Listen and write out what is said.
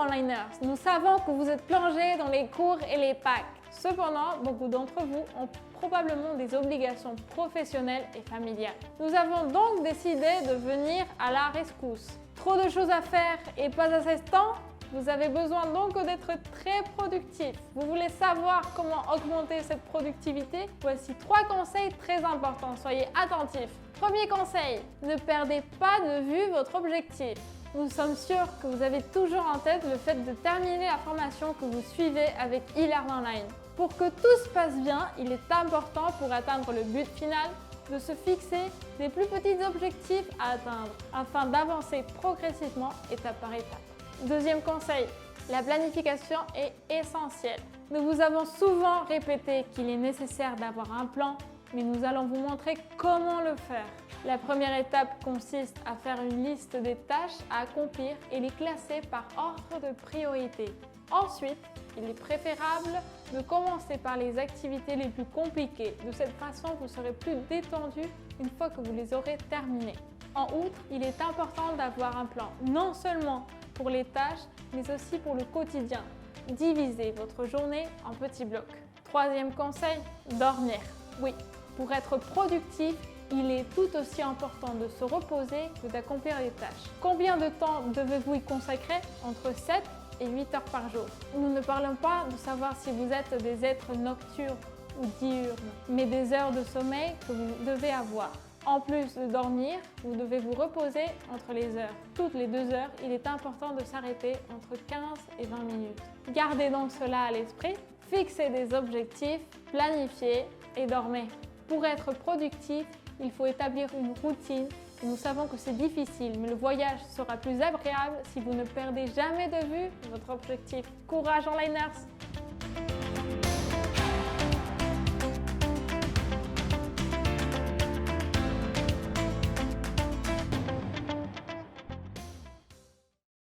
en liners, nous savons que vous êtes plongés dans les cours et les packs. Cependant, beaucoup d'entre vous ont probablement des obligations professionnelles et familiales. Nous avons donc décidé de venir à la rescousse. Trop de choses à faire et pas assez de temps? Vous avez besoin donc d'être très productif. Vous voulez savoir comment augmenter cette productivité? Voici 3 conseils très importants. Soyez attentifs. Premier conseil, ne perdez pas de vue votre objectif. Nous sommes sûrs que vous avez toujours en tête le fait de terminer la formation que vous suivez avec eLearn Online. Pour que tout se passe bien, il est important pour atteindre le but final de se fixer des plus petits objectifs à atteindre afin d'avancer progressivement étape par étape. Deuxième conseil, la planification est essentielle. Nous vous avons souvent répété qu'il est nécessaire d'avoir un plan, mais nous allons vous montrer comment le faire. La première étape consiste à faire une liste des tâches à accomplir et les classer par ordre de priorité. Ensuite, il est préférable de commencer par les activités les plus compliquées. De cette façon, vous serez plus détendu une fois que vous les aurez terminées. En outre, il est important d'avoir un plan, non seulement pour les tâches, mais aussi pour le quotidien. Divisez votre journée en petits blocs. Troisième conseil, dormir. Oui, pour être productif, il est tout aussi important de se reposer que d'accomplir les tâches. Combien de temps devez-vous y consacrer? Entre 7 et 8 heures par jour. Nous ne parlons pas de savoir si vous êtes des êtres nocturnes ou diurnes, mais des heures de sommeil que vous devez avoir. En plus de dormir, vous devez vous reposer entre les heures. Toutes les 2 heures, il est important de s'arrêter entre 15 et 20 minutes. Gardez donc cela à l'esprit, fixez des objectifs, planifiez et dormez. Pour être productif, il faut établir une routine. Nous savons que c'est difficile, mais le voyage sera plus agréable si vous ne perdez jamais de vue votre objectif. Courage en liners!